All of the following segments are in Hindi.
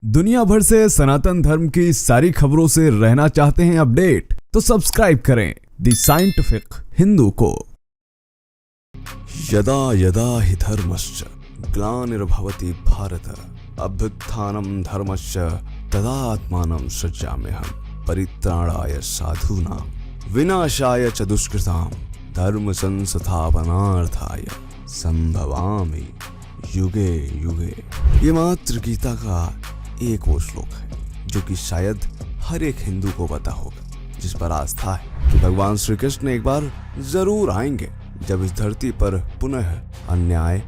दुनिया भर से सनातन धर्म की सारी खबरों से रहना चाहते हैं अपडेट, तो सब्सक्राइब करें द साइंटिफिक हिंदू को। यदा यदा हि धर्मश्च ग्लानिर्भवति भारत अभ्युत्थानं धर्मस्य तदात्मानं सृजाम्यहम् परित्राणाय साधूनां विनाशाय च दुष्कृतां धर्म संस्थापनार्थाय संभवामि युगे युगे। ये मात्र गीता का एक वो श्लोक है जो कि शायद हर एक हिंदू को पता होगा, जिस पर आस्था है कि भगवान श्री कृष्ण एक बार जरूर आएंगे जब इस धरती पर पुनः अन्याय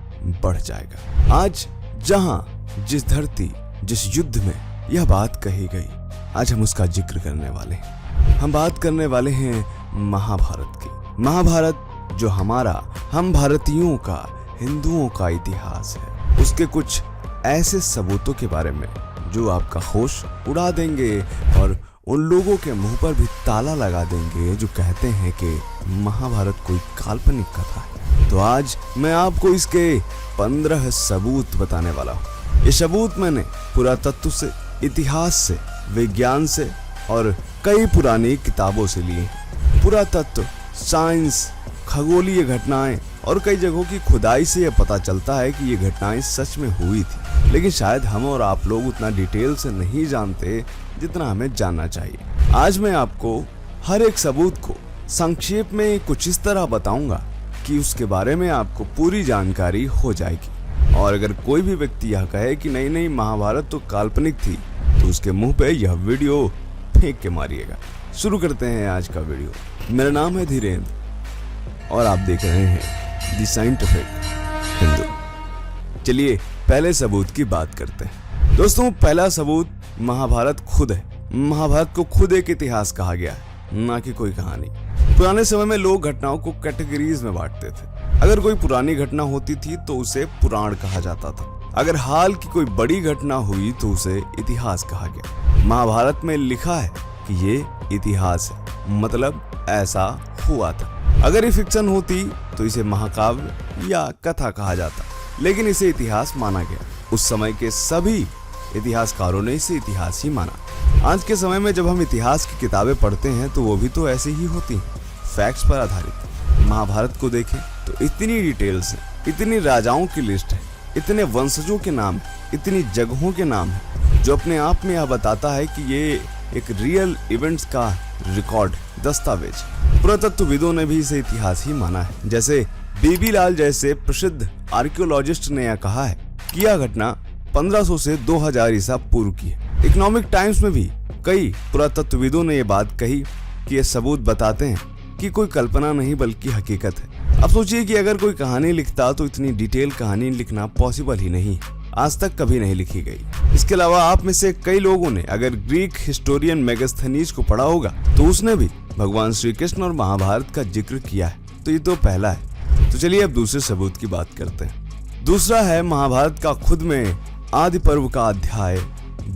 बढ़ जाएगा। आज जहां जिस धरती जिस युद्ध में यह बात कही गई, आज हम उसका जिक्र करने वाले हैं। हम बात करने वाले हैं महाभारत की। महाभारत जो हमारा, हम भारतीयों का, हिंदुओं का इतिहास है, उसके कुछ ऐसे सबूतों के बारे में जो आपका होश उड़ा देंगे और उन लोगों के मुंह पर भी ताला लगा देंगे जो कहते हैं कि महाभारत कोई काल्पनिक कथा है। तो आज मैं आपको इसके 15 सबूत बताने वाला हूँ। ये सबूत मैंने पुरातत्व से, इतिहास से, विज्ञान से और कई पुरानी किताबों से लिए। पुरातत्व, साइंस, खगोलीय घटनाएं और कई जगहों की खुदाई से यह पता चलता है कि ये घटनाएं सच में हुई थी, लेकिन शायद हम और आप लोग उतना डिटेल से नहीं जानते जितना हमें जानना चाहिए। आज मैं आपको हर एक सबूत को संक्षेप में कुछ इस तरह बताऊंगा कि उसके बारे में आपको पूरी जानकारी हो जाएगी। और अगर कोई भी व्यक्ति यह कहे कि नहीं नहीं महाभारत तो काल्पनिक थी, तो उसके मुंह पे यह वीडियो फेंक के मारिएगा। शुरू करते हैं आज का वीडियो। मेरा नाम है धीरेन्द्र और आप देख रहे हैं द साइंटिफिक हिंदू। चलिए पहले सबूत की बात करते हैं। दोस्तों, पहला सबूत महाभारत खुद है। महाभारत को खुद एक इतिहास कहा गया है, ना कि कोई कहानी। पुराने समय में लोग घटनाओं को कैटेगरीज में बांटते थे। अगर कोई पुरानी घटना होती थी तो उसे पुराण कहा जाता था। अगर हाल की कोई बड़ी घटना हुई तो उसे इतिहास कहा गया। महाभारत में लिखा है कि ये इतिहास है, मतलब ऐसा हुआ था। अगर ये फिक्शन होती तो इसे महाकाव्य या कथा कहा जाता, लेकिन इसे इतिहास माना गया। उस समय के सभी इतिहासकारों ने इसे इतिहास ही माना। आज के समय में जब हम इतिहास की किताबें पढ़ते हैं तो वो भी तो ऐसे ही होती हैं, फैक्ट्स पर आधारित। महाभारत को देखें तो इतनी डिटेल्स है, इतनी राजाओं की लिस्ट है, इतने वंशजों के नाम है, इतनी जगहों के नाम है, जो अपने आप में यह बताता है कि ये एक रियल इवेंट्स का रिकॉर्ड, दस्तावेज। पुरातत्वविदों ने भी इसे इतिहास ही माना है। जैसे बीबी लाल जैसे प्रसिद्ध आर्कियोलॉजिस्ट ने यह कहा है कि यह घटना 1500 से 2000 ईसा पूर्व की है। इकोनॉमिक टाइम्स में भी कई पुरातत्वविदों ने यह बात कही कि ये सबूत बताते हैं कि कोई कल्पना नहीं बल्कि हकीकत है। अब सोचिए कि अगर कोई कहानी लिखता तो इतनी डिटेल कहानी लिखना पॉसिबल ही नहीं, आज तक कभी नहीं लिखी गई। इसके अलावा आप में से कई लोगों ने अगर ग्रीक हिस्टोरियन मेगास्थनीज को पढ़ा होगा तो उसने भी भगवान श्री कृष्ण और महाभारत का जिक्र किया है। तो ये तो पहला है। तो चलिए अब दूसरे सबूत की बात करते हैं। दूसरा है महाभारत का खुद में आदि पर्व का अध्याय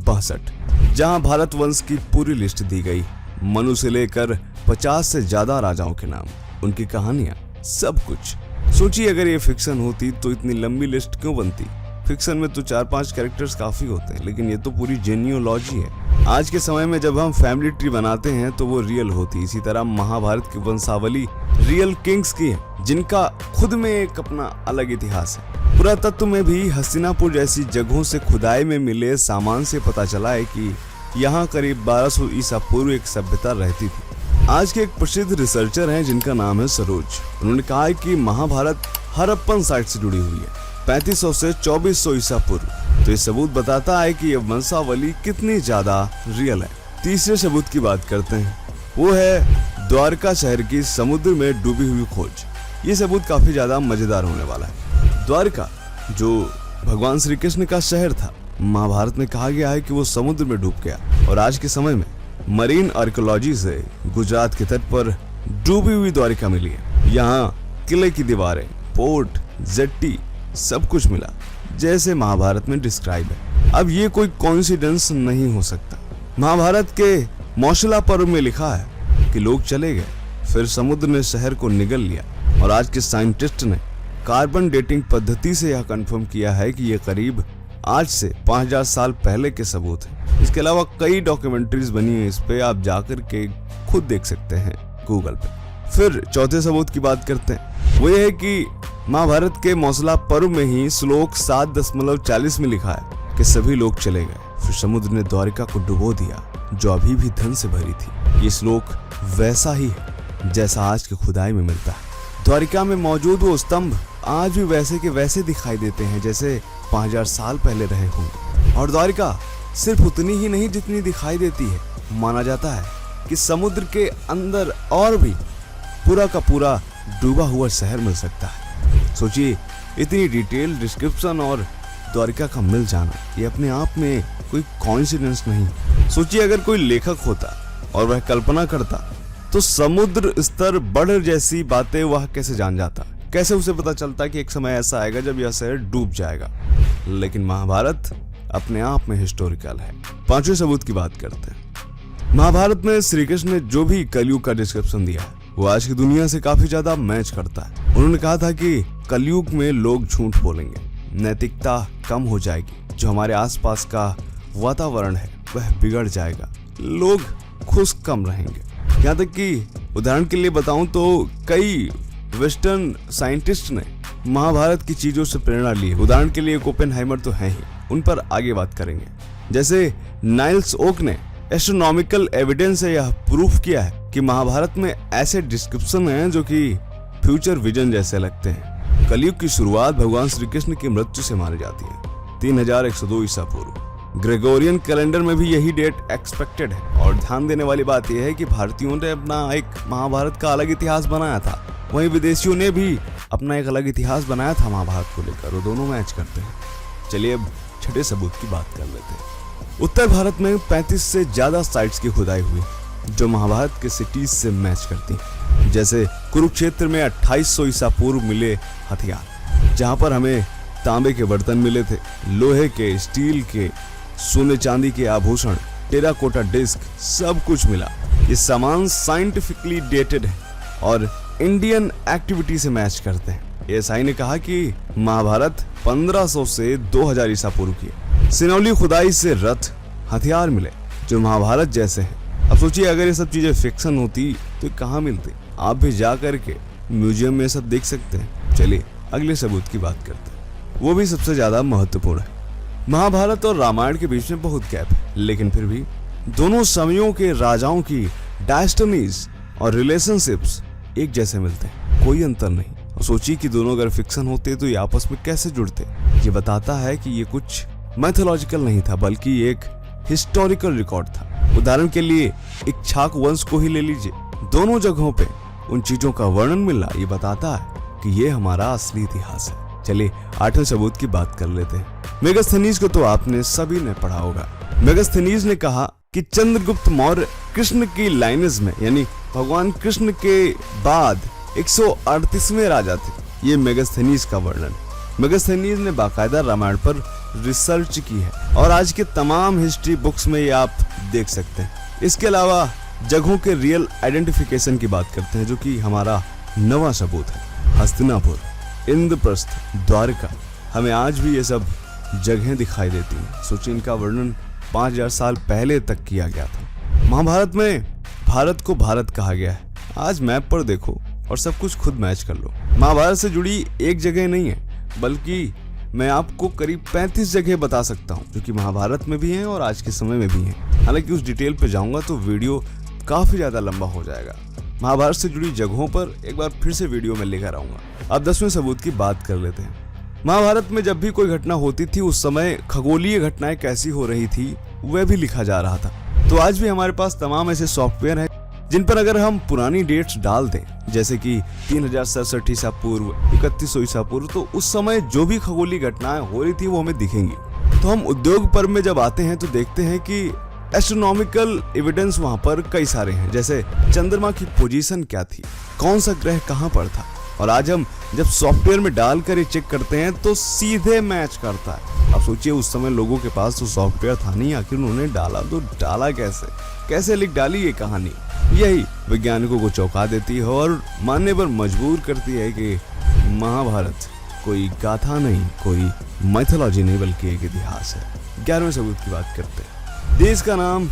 62, जहां भारत वंश की पूरी लिस्ट दी गई। मनु से लेकर 50 से ज्यादा राजाओं के नाम, उनकी कहानियां, सब कुछ। सोचिए अगर ये फिक्शन होती तो इतनी लंबी लिस्ट क्यों बनती। फिक्शन में तो 4-5 कैरेक्टर्स काफी होते हैं, लेकिन ये तो पूरी जेनियोलॉजी है। आज के समय में जब हम फैमिली ट्री बनाते हैं तो वो रियल होती। इसी तरह महाभारत की वंशावली रियल किंग्स की है, जिनका खुद में एक अपना अलग इतिहास है। पुरातत्व में भी हस्तिनापुर जैसी जगहों से खुदाई में मिले सामान से पता चला है कि यहाँ करीब 1200 ईसा पूर्व एक सभ्यता रहती थी। आज के एक प्रसिद्ध रिसर्चर हैं जिनका नाम है सरोज। उन्होंने कहा है कि महाभारत हड़प्पन साइट से जुड़ी हुई है, 3500 से 2400 ईसा पूर्व। तो ये सबूत बताता है कि ये वंशावली कितनी ज्यादा रियल है। तीसरे सबूत की बात करते हैं, वो है द्वारका शहर की समुद्र में डूबी हुई खोज। ये सबूत काफी ज्यादा मजेदार होने वाला है। द्वारका जो भगवान श्री कृष्ण का शहर था, महाभारत में कहा गया है कि वो समुद्र में डूब गया और आज के समय में मरीन आर्कियोलॉजी से गुजरात के तट पर डूबी हुई द्वारिका मिली है। यहाँ किले की दीवारें, पोर्ट, जेट्टी, सब कुछ मिला जैसे महाभारत में डिस्क्राइब है। अब ये कोई कोइंसिडेंस नहीं हो सकता। महाभारत के मौशिला पर्व में लिखा है कि लोग चले गए, फिर समुद्र ने शहर को निगल लिया और आज के साइंटिस्ट ने कार्बन डेटिंग पद्धति से यह कंफर्म किया है कि यह करीब आज से 5000 साल पहले के सबूत हैं। इसके अलावा कई डॉक्यूमेंट्रीज बनी है इस पे, आप जाकर के खुद देख सकते हैं गूगल पे। फिर चौथे सबूत की बात करते हैं, वो ये है कि महाभारत के मौसला पर्व में ही श्लोक 7.40 में लिखा है कि सभी लोग चले गए, फिर समुद्र ने द्वारिका को डुबो दिया जो अभी भी धन से भरी थी। ये श्लोक वैसा ही है जैसा आज के खुदाई में मिलता है। द्वारिका में मौजूद वो स्तंभ आज भी वैसे के वैसे दिखाई देते हैं जैसे 5000 साल पहले रहे होंगे। और द्वारिका सिर्फ उतनी ही नहीं जितनी दिखाई देती है, माना जाता है कि समुद्र के अंदर और भी पूरा का पूरा डूबा हुआ शहर मिल सकता है। सोचिए, इतनी डिटेल डिस्क्रिप्शन और द्वारिका का मिल जाना ये अपने आप में कोई कोइंसिडेंस नहीं। सोचिए, अगर कोई लेखक होता और वह कल्पना करता तो समुद्र स्तर बढ़ जैसी बातें वह कैसे जान जाता, कैसे उसे पता चलता कि एक समय ऐसा आएगा जब यह शहर डूब जाएगा। लेकिन महाभारत अपने आप में हिस्टोरिकल है। पांचवें सबूत की बात करते हैं। महाभारत में श्री कृष्ण ने जो भी कलयुग का डिस्क्रिप्शन दिया है वो आज की दुनिया से काफी ज्यादा मैच करता है। उन्होंने कहा था कि कलयुग में लोग झूठ बोलेंगे, नैतिकता कम हो जाएगी, जो हमारे आसपास का वातावरण है वह बिगड़ जाएगा, लोग खुश कम रहेंगे। यहाँ तक कि उदाहरण के लिए बताऊं तो कई वेस्टर्न साइंटिस्ट ने महाभारत की चीजों से प्रेरणा ली। उदाहरण के लिए ओपेनहाइमर तो है ही, उन पर आगे बात करेंगे। जैसे नाइल्स ओक ने एस्ट्रोनॉमिकल एविडेंस से यह प्रूफ किया है कि महाभारत में ऐसे डिस्क्रिप्शन हैं जो कि फ्यूचर विजन जैसे लगते हैं। कलयुग की शुरुआत भगवान श्री कृष्ण की मृत्यु से मानी जाती है, 3102 ईसा पूर्व। ग्रेगोरियन कैलेंडर में भी यही डेट एक्सपेक्टेड है। और ध्यान देने वाली बात यह है कि भारतीयों ने अपना एक महाभारत का अलग इतिहास बनाया था, वहीं विदेशियों ने भी अपना एक अलग इतिहास बनाया था महाभारत को लेकर, वो दोनों मैच करते हैं। चलिए अब छठे सबूत की बात कर लेते हैं। उत्तर भारत में 35 से ज्यादा साइट्स की खुदाई हुई जो महाभारत के सिटीज से मैच करती हैं। जैसे कुरुक्षेत्र में 2800 ईसा पूर्व मिले हथियार, जहां पर हमें तांबे के बर्तन मिले थे, लोहे के, स्टील के, सोने चांदी के आभूषण, टेराकोटा डिस्क, सब कुछ मिला। ये सामान साइंटिफिकली डेटेड है और इंडियन एक्टिविटी से मैच करते हैं। एएसआई ने कहा कि महाभारत 1500 से 2000 ईसा पूर्व की है। सिनौली खुदाई से रथ, हथियार मिले जो महाभारत जैसे हैं। अब सोचिए, अगर ये सब चीजें फिक्शन होती तो कहाँ मिलती? आप भी जा करके म्यूजियम में सब देख सकते हैं। चलिए अगले सबूत की बात करते हैं, वो भी सबसे ज्यादा महत्वपूर्ण है। महाभारत और रामायण के बीच में बहुत गैप है, लेकिन फिर भी दोनों समयों के राजाओं की डायस्टनीज और रिलेशनशिप्स एक जैसे मिलते हैं, कोई अंतर नहीं। और सोचिए कि दोनों अगर फिक्शन होते तो ये आपस में कैसे जुड़ते। ये बताता है कि ये कुछ मैथोलॉजिकल नहीं था बल्कि एक हिस्टोरिकल रिकॉर्ड था। उदाहरण के लिए इक्ष्वाकु वंश को ही ले लीजिए, दोनों जगहों पे उन चीजों का वर्णन मिलना ये बताता है कि ये हमारा असली इतिहास है। चलिए आठवें सबूत की बात कर लेते हैं। मेगास्थनीज को तो आपने सभी ने पढ़ा होगा। मेगास्थनीज ने कहा कि चंद्रगुप्त मौर्य कृष्ण की लाइनेज में, यानी भगवान कृष्ण के बाद 138वें राजा थे। ये मेगास्थनीज का वर्णन। मेगास्थनीज ने बाकायदा रामायण पर रिसर्च की है और आज के तमाम हिस्ट्री बुक्स में ये आप देख सकते हैं। इसके अलावा जगहों के रियल आइडेंटिफिकेशन की बात करते हैं जो कि हमारा नवा सबूत है। हस्तिनापुर, इंद्रप्रस्थ, द्वारका, हमें आज भी ये सब जगहें दिखाई देती हैं। सोचिए, इनका वर्णन 5000 साल पहले तक किया गया था। महाभारत में भारत को भारत कहा गया है। आज मैप पर देखो और सब कुछ खुद मैच कर लो। महाभारत से जुड़ी एक जगह नहीं है बल्कि मैं आपको करीब 35 जगह बता सकता हूँ जो कि महाभारत में भी हैं और आज के समय में भी हैं। हालांकि उस डिटेल पे जाऊंगा तो वीडियो काफी ज्यादा लंबा हो जाएगा। महाभारत से जुड़ी जगहों पर एक बार फिर से वीडियो में लेकर आऊंगा। अब 10वें सबूत की बात कर लेते हैं। महाभारत में जब भी कोई घटना होती थी उस समय खगोलीय घटनाएं कैसी हो रही थी वह भी लिखा जा रहा था। तो आज भी हमारे पास तमाम ऐसे सॉफ्टवेयर हैं जिन पर अगर हम पुरानी डेट्स डाल दें, जैसे कि 3067 ईसा पूर्व, 3100 ईसा पूर्व, तो उस समय जो भी खगोलीय घटनाएं हो रही थी वो हमें दिखेंगी। तो हम उद्योग पर्व में जब आते हैं तो देखते हैं कि एस्ट्रोनॉमिकल एविडेंस वहां पर कई सारे हैं, जैसे चंद्रमा की पोजीशन क्या थी, कौन सा ग्रह कहां पर था। और आज हम जब सॉफ्टवेयर में डालकर ये चेक करते हैं तो सीधे मैच करता है। अब सोचिए, उस समय लोगों के पास तो सॉफ्टवेयर था नहीं, आखिर उन्होंने डाला तो डाला कैसे लिख डाली ये कहानी। यही वैज्ञानिकों को चौंका देती है और मानने पर मजबूर करती है कि महाभारत कोई गाथा नहीं, कोई माइथोलॉजी नहीं, बल्कि एक इतिहास है। 11वें सबूत की बात करते हैं। देश का नाम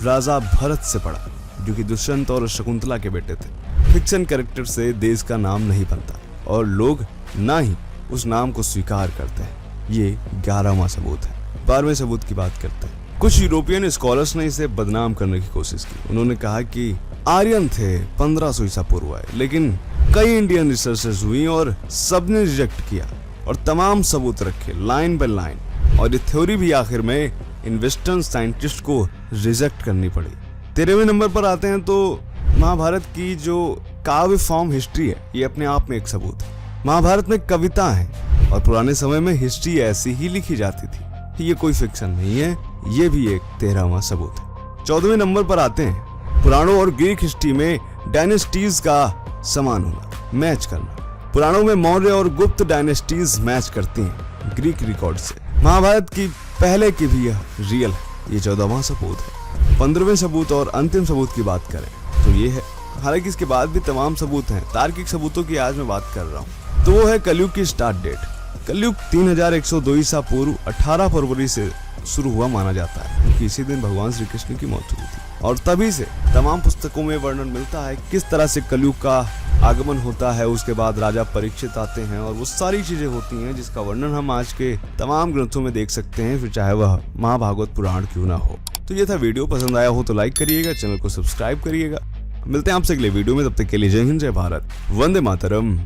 राजा भरत से पड़ा, जो कि दुष्यंत और शकुंतला के बेटे थे। फिक्शन कैरेक्टर से देश का नाम नहीं बनता और लोग ना ही उस नाम को स्वीकार करते हैं। ये 11वां सबूत है। 12वें सबूत की बात करते हैं। कुछ यूरोपियन स्कॉलर्स ने इसे बदनाम करने की कोशिश की। उन्होंने कहा कि आर्यन थे 1500 ईसा पूर्व आए, लेकिन कई इंडियन रिसर्चर्स हुई और सबने रिजेक्ट किया और तमाम सबूत रखे लाइन बाय लाइन, और ये थ्योरी भी आखिर में इन वेस्टर्न साइंटिस्ट को रिजेक्ट करनी पड़ी। 13वें नंबर पर आते हैं तो महाभारत की जो काव्य फॉर्म हिस्ट्री है, ये अपने आप में एक सबूत है। महाभारत में कविता है और पुराने समय में हिस्ट्री ऐसी ही लिखी जाती थी। ये कोई फिक्शन नहीं है, ये भी एक 13वां सबूत है। 14वें नंबर पर आते हैं पुराणों और ग्रीक हिस्ट्री में डायनेस्टीज का समान होना, मैच करना। पुराणों में मौर्य और गुप्त डायनेस्टीज मैच करती हैं ग्रीक रिकॉर्ड से। महाभारत की पहले की भी यह रियल है। ये 14वां सबूत है। 15वें सबूत और अंतिम सबूत की बात करें तो ये है, हालांकि इसके बाद भी तमाम सबूत हैं, तार्किक सबूतों की आज मैं बात कर रहा हूँ, तो वो है कलयुग की स्टार्ट डेट। कलयुग 3102 ईसा पूर्व 18 फरवरी से शुरू हुआ माना जाता है, क्योंकि इसी दिन भगवान श्री कृष्ण की मौत हुई थी। और तभी से तमाम पुस्तकों में वर्णन मिलता है किस तरह से कलयुग का आगमन होता है। उसके बाद राजा परीक्षित आते हैं और वो सारी चीजें होती हैं जिसका वर्णन हम आज के तमाम ग्रंथों में देख सकते हैं, फिर चाहे वह महाभागवत पुराण क्यों ना हो। तो ये था वीडियो, पसंद आया हो तो लाइक करिएगा, चैनल को सब्सक्राइब करिएगा। मिलते हैं आपसे अगले वीडियो में, तब तक के लिए जय हिंद, जय भारत, वंदे मातरम।